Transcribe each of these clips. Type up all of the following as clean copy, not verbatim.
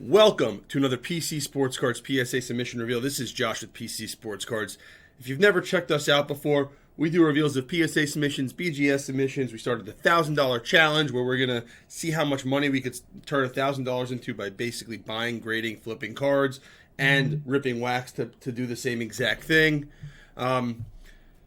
Welcome to another PC Sportscards PSA Submission Reveal. This is Josh with PC Sportscards. If you've never checked us out before, we do reveals of PSA submissions, BGS submissions. We started the $1,000 challenge where we're going to see how much money we could turn $1,000 into by basically buying, grading, flipping cards, and ripping wax to do the same exact thing.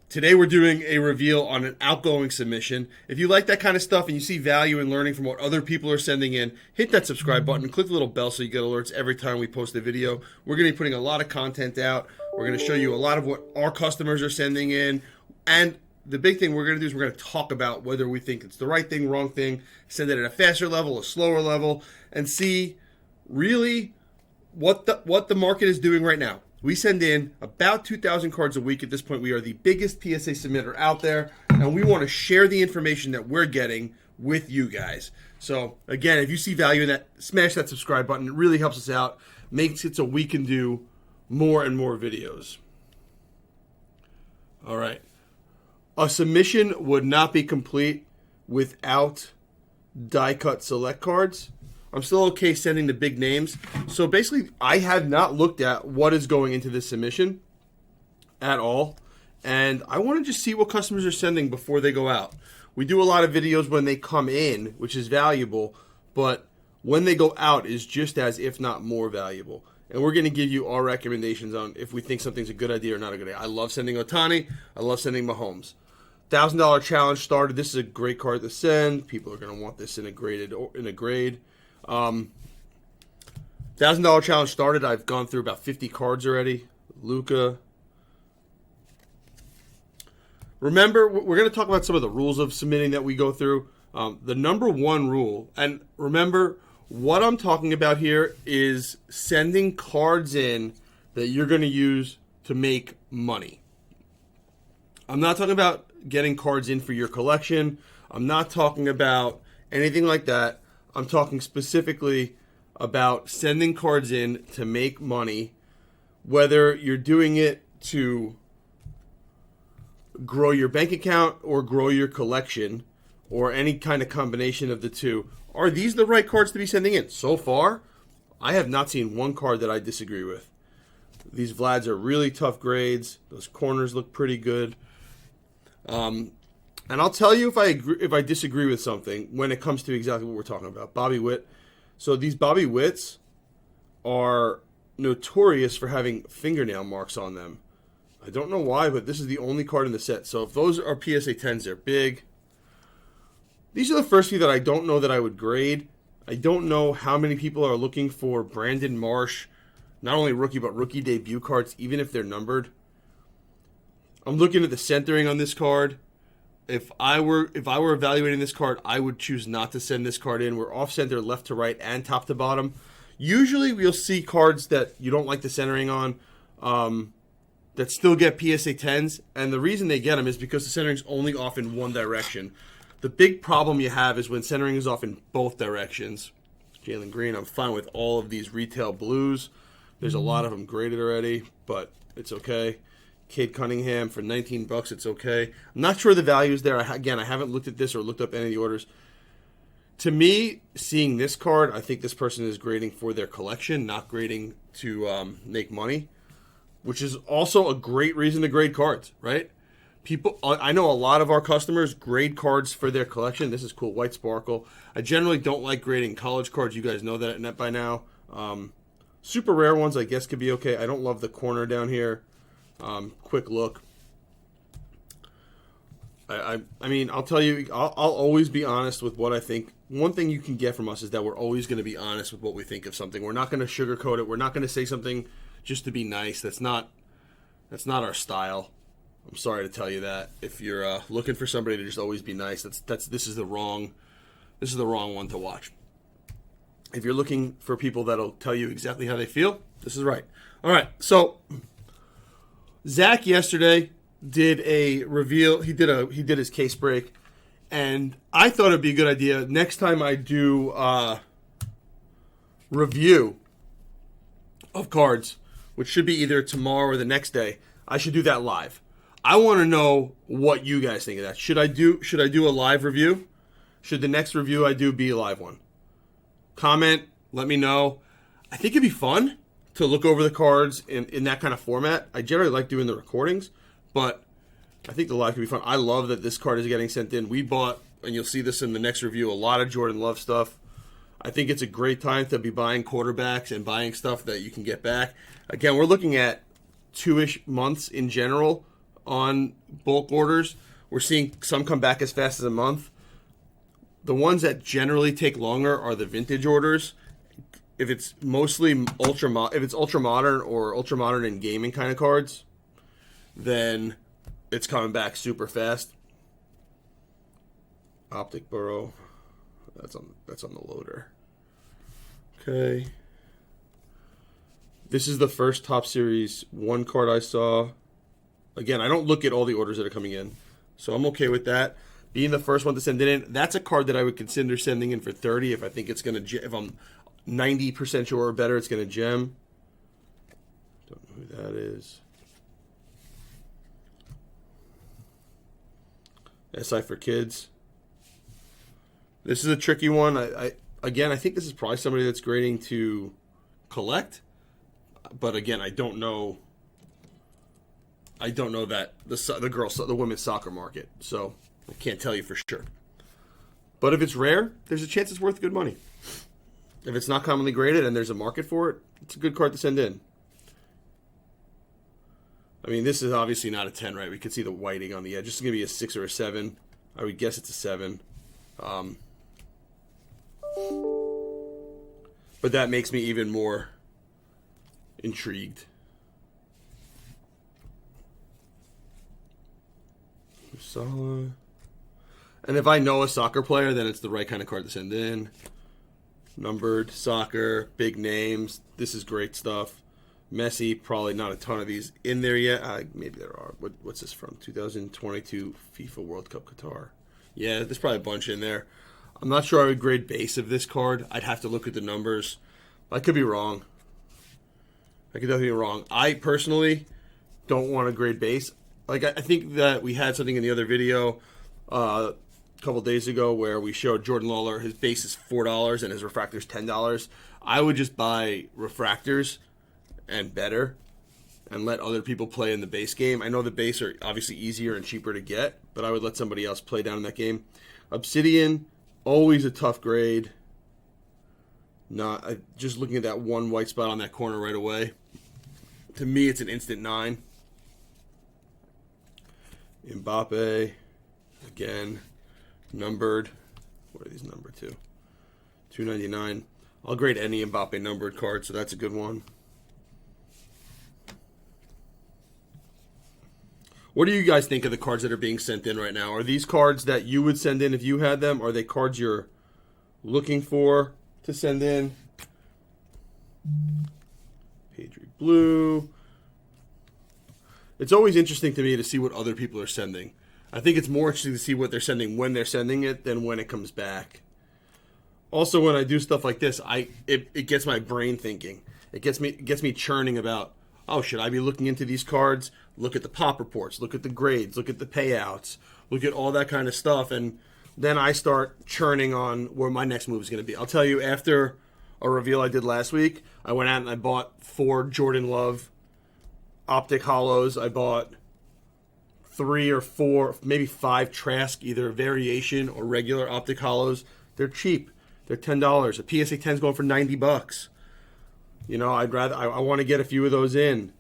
Today we're doing a reveal on an outgoing submission. If you like that kind of stuff and you see value in learning from what other people are sending in, hit that subscribe button and click the little bell so you get alerts every time we post a video. We're going to be putting a lot of content out. We're going to show you a lot of what our customers are sending in. And the big thing we're going to do is we're going to talk about whether we think it's the right thing, wrong thing, send it at a faster level, a slower level, and see really what the market is doing right now. We send in about 2,000 cards a week at this point. We are the biggest PSA submitter out there, and we want to share the information that we're getting with you guys. So, again, if you see value in that, smash that subscribe button. It really helps us out, makes it so we can do more and more videos. All right. A submission would not be complete without die-cut select cards. I'm still okay sending the big names. So basically, I have not looked at what is going into this submission at all. And I want to just see what customers are sending before they go out. We do a lot of videos when they come in, which is valuable. But when they go out is just as, if not more, valuable. And we're going to give you our recommendations on if we think something's a good idea or not a good idea. I love sending Ohtani. I love sending Mahomes. $1,000 challenge started. This is a great card to send. People are going to want this in a grade. $1,000 challenge started. I've gone through about 50 cards already. Luca. Remember, we're going to talk about some of the rules of submitting that we go through. The number one rule, and remember, what I'm talking about here is sending cards in that you're going to use to make money. I'm not talking about getting cards in for your collection. I'm not talking about anything like that. I'm talking specifically about sending cards in to make money, whether you're doing it to grow your bank account or grow your collection or any kind of combination of the two. Are these the right cards to be sending in? So far, I have not seen one card that I disagree with. These Vlads are really tough grades. Those corners look pretty good. And I'll tell you if I disagree with something when it comes to exactly what we're talking about. Bobby Witt. So these Bobby Witts are notorious for having fingernail marks on them. I don't know why, but this is the only card in the set. So if those are PSA 10s, they're big. These are the first few that I don't know that I would grade. I don't know how many people are looking for Brandon Marsh, not only rookie, but rookie debut cards, even if they're numbered. I'm looking at the centering on this card. If I were evaluating this card, I would choose not to send this card in. We're off center, left to right, and top to bottom. Usually, we'll see cards that you don't like the centering on that still get PSA 10s, and the reason they get them is because the centering's only off in one direction. The big problem you have is when centering is off in both directions. Jalen Green, I'm fine with all of these retail blues. There's a lot of them graded already, but it's okay. Cade Cunningham for $19, it's okay. I'm not sure the value is there. Again, I haven't looked at this or looked up any of the orders. To me, seeing this card, I think this person is grading for their collection, not grading to make money, which is also a great reason to grade cards, right? I know a lot of our customers grade cards for their collection. This is cool, White Sparkle. I generally don't like grading college cards. You guys know that by now. Super rare ones, I guess, could be okay. I don't love the corner down here. Quick look. I mean, I'll tell you, I'll always be honest with what I think. One thing you can get from us is that we're always going to be honest with what we think of something. We're not going to sugarcoat it. We're not going to say something just to be nice. That's not our style. I'm sorry to tell you that. If you're looking for somebody to just always be nice, this is the wrong one to watch. If you're looking for people that'll tell you exactly how they feel, this is right. All right, so Zach yesterday did a reveal. He did his case break, and I thought it'd be a good idea next time I do review of cards, which should be either tomorrow or the next day. I should do that live. I want to know what you guys think of that. Should I do a live review? Should the next review I do be a live one? Comment, let me know. I think it'd be fun to look over the cards in that kind of format. I generally like doing the recordings, but I think the live could be fun. I love that this card is getting sent in. We bought, and you'll see this in the next review, a lot of Jordan Love stuff. I think it's a great time to be buying quarterbacks and buying stuff that you can get back. Again, we're looking at 2-ish months in general on bulk orders. We're seeing some come back as fast as a month. The ones that generally take longer are the vintage orders. If it's mostly ultra modern or ultra modern and gaming kind of cards, then it's coming back super fast. Optic Burrow, that's on the loader. Okay, this is the first Top Series 1 card I saw. Again, I don't look at all the orders that are coming in, so I'm okay with that. Being the first one to send it in, that's a card that I would consider sending in for 30 if I think it's going to, if I'm 90% sure or better it's going to gem. Don't know who that is. SI for Kids. This is a tricky one. Again, I think this is probably somebody that's grading to collect, but again, I don't know that the women's soccer market, so I can't tell you for sure. But if it's rare, there's a chance it's worth good money. If it's not commonly graded and there's a market for it, it's a good card to send in. I mean, this is obviously not a 10, right? We can see the whiting on the edge. This is going to be a 6 or a 7. I would guess it's a 7. But that makes me even more intrigued. Salah. And if I know a soccer player, then it's the right kind of card to send in. Numbered, soccer, big names. This is great stuff. Messi, probably not a ton of these in there yet. Maybe there are. What's this from? 2022 FIFA World Cup Qatar. Yeah, there's probably a bunch in there. I'm not sure I would grade base of this card. I'd have to look at the numbers. I could be wrong. I could definitely be wrong. I personally don't want to grade base. Like, I think that we had something in the other video a couple days ago where we showed Jordan Lawler, his base is $4 and his refractor's $10. I would just buy refractors and better and let other people play in the base game. I know the base are obviously easier and cheaper to get, but I would let somebody else play down in that game. Obsidian, always a tough grade. Just looking at that one white spot on that corner right away. To me, it's an instant 9. Mbappe, again, numbered. What are these numbered to? 299. I'll grade any Mbappe numbered card, so that's a good one. What do you guys think of the cards that are being sent in right now? Are these cards that you would send in if you had them? Are they cards you're looking for to send in? Patriot Blue. It's always interesting to me to see what other people are sending. I think it's more interesting to see what they're sending when they're sending it than when it comes back. Also, when I do stuff like this, it gets my brain thinking. It gets me churning about, oh, should I be looking into these cards? Look at the pop reports, look at the grades, look at the payouts, look at all that kind of stuff, and then I start churning on where my next move is going to be. I'll tell you, after a reveal I did last week, I went out and I bought 4 Jordan Love Optic Hollows. I bought 3 or 4, maybe 5 Trask, either variation or regular Optic Hollows. They're cheap. They're $10. A PSA 10 is going for $90. You know, I want to get a few of those in.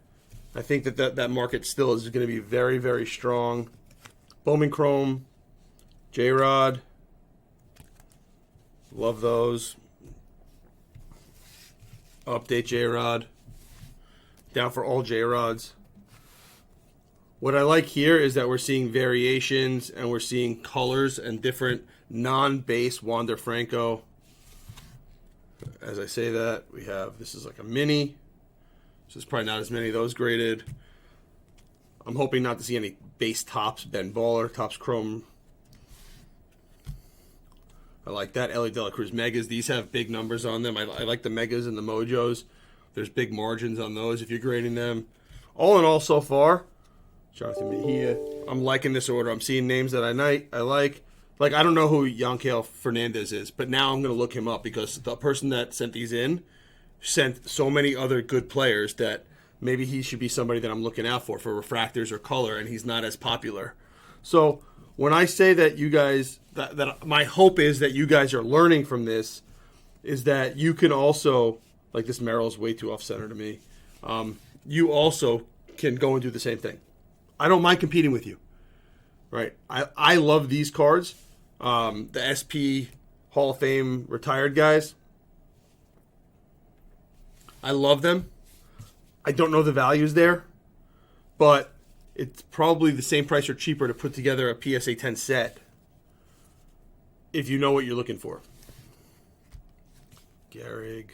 I think that market still is going to be very, very strong. Bowman Chrome, J-Rod. Love those. Update J-Rod. Down for all J-Rods. What I like here is that we're seeing variations and we're seeing colors and different non-base Wander Franco. As I say that, we have, this is like a mini. So there's probably not as many of those graded. I'm hoping not to see any base tops. Ben Baller, tops Chrome. I like that. Ellie De La Cruz Megas. These have big numbers on them. I like the Megas and the Mojos. There's big margins on those if you're grading them. All in all, so far, Jonathan Mejia. I'm liking this order. I'm seeing names that I like. Like, I don't know who Yankel Fernandez is, but now I'm going to look him up because the person that sent these in sent so many other good players that maybe he should be somebody that I'm looking out for refractors or color, and he's not as popular. So when I say that you guys, that my hope is that you guys are learning from this, is that you can also, like this Merrill's way too off-center to me, you also can go and do the same thing. I don't mind competing with you, right? I love these cards, the SP Hall of Fame retired guys. I love them. I don't know the values there, but it's probably the same price or cheaper to put together a PSA 10 set if you know what you're looking for. Gehrig.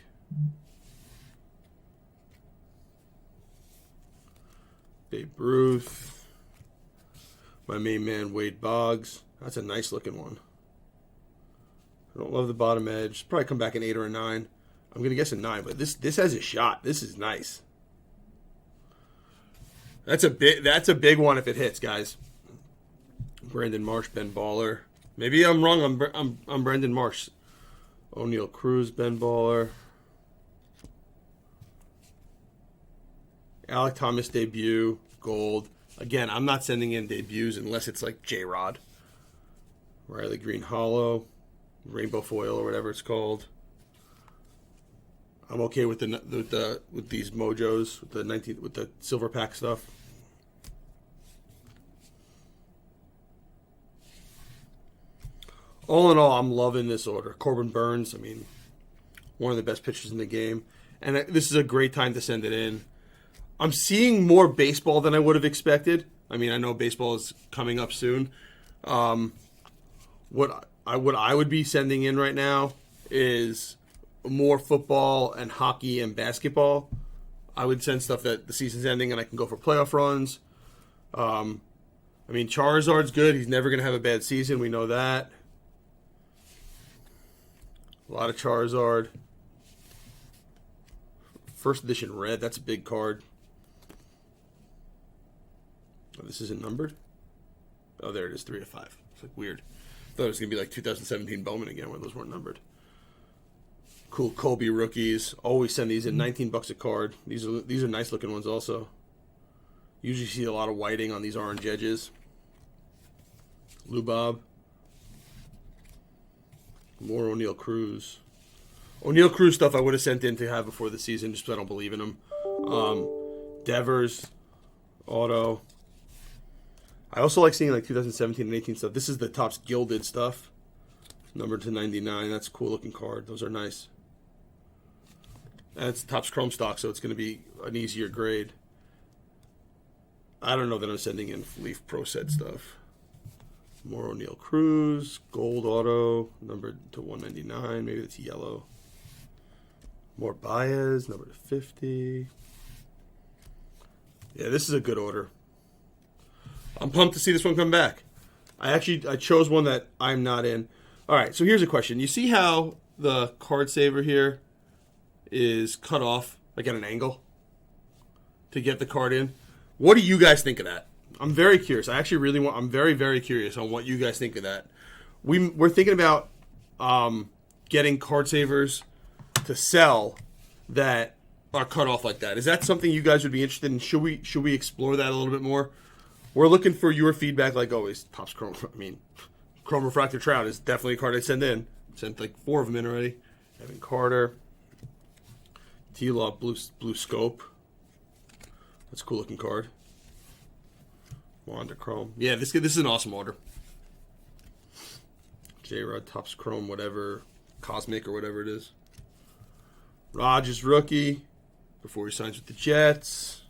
Babe Ruth. My main man, Wade Boggs. That's a nice looking one. I don't love the bottom edge. Probably come back an 8 or a 9. I'm going to guess a 9, but this has a shot. This is nice. That's a big one if it hits, guys. Brandon Marsh, Ben Baller. Maybe I'm wrong. I'm Brandon Marsh. O'Neal Cruz, Ben Baller. Alec Thomas debut, gold. Again, I'm not sending in debuts unless it's like J-Rod. Riley Green Hollow, Rainbow Foil or whatever it's called. I'm okay with with these Mojos, with the silver pack stuff. All in all, I'm loving this order. Corbin Burns, I mean, one of the best pitchers in the game. And this is a great time to send it in. I'm seeing more baseball than I would have expected. I mean, I know baseball is coming up soon. What I would be sending in right now is more football and hockey and basketball. I would send stuff that the season's ending and I can go for playoff runs. I mean, Charizard's good. He's never going to have a bad season. We know that. A lot of Charizard. First edition red. That's a big card. Oh, this isn't numbered? Oh, there it is. 3 of 5. It's like weird. I thought it was going to be like 2017 Bowman again where those weren't numbered. Cool Kobe rookies. Always send these in. $19 a card. These are nice looking ones also. Usually see a lot of whiting on these orange edges. Lubob. More O'Neal Cruz. O'Neal Cruz stuff I would have sent in to have before the season just because I don't believe in him. Devers. Auto. I also like seeing like 2017 and 18 stuff. This is the Topps Gilded stuff. Numbered to 99. That's a cool looking card. Those are nice. That's Topps Chrome stock, so it's going to be an easier grade. I don't know that I'm sending in Leaf Pro Set stuff. More O'Neal Cruz. Gold auto. Numbered to 199. Maybe it's yellow. More Baez. Numbered to 50. Yeah, this is a good order. I'm pumped to see this one come back. I chose one that I'm not in. All right, so here's a question. You see how the card saver here is cut off, like at an angle, to get the card in? What do you guys think of that? I'm very curious. I'm very, very curious on what you guys think of that. We're thinking about getting card savers to sell that are cut off like that. Is that something you guys would be interested in? Should we explore that a little bit more? We're looking for your feedback, like always. Topps Chrome. I mean, Chrome Refractor Trout is definitely a card I'd send in. Sent like 4 of them in already. Evan Carter. T-Law Blue Scope. That's a cool looking card. Wanda Chrome. Yeah, this is an awesome order. J-Rod, Topps Chrome, whatever. Cosmic or whatever it is. Rogers rookie. Before he signs with the Jets.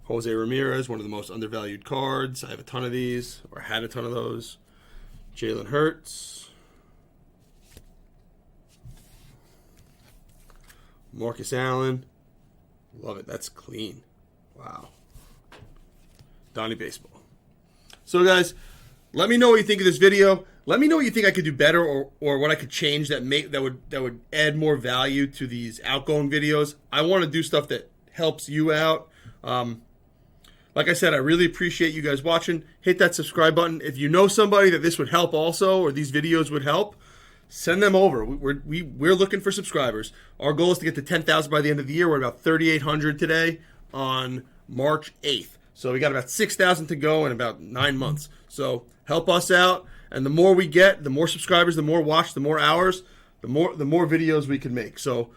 Jose Ramirez, one of the most undervalued cards. I have a ton of these, or had a ton of those. Jalen Hurts. Marcus Allen. Love it. That's clean. Wow. Donnie Baseball. So, guys, let me know what you think of this video. Let me know what you think I could do better or what I could change that would add more value to these outgoing videos. I want to do stuff that helps you out. Like I said, I really appreciate you guys watching. Hit that subscribe button. If you know somebody that this would help also, or these videos would help, send them over. We're looking for subscribers. Our goal is to get to 10,000 by the end of the year. We're about 3,800 today on March 8th. So we got about 6,000 to go in about 9 months. So help us out. And the more we get, the more subscribers, the more watch, the more hours, the more videos we can make. So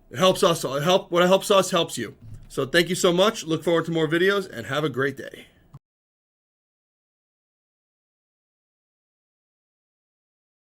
it helps us. What helps us helps you. So thank you so much. Look forward to more videos and have a great day.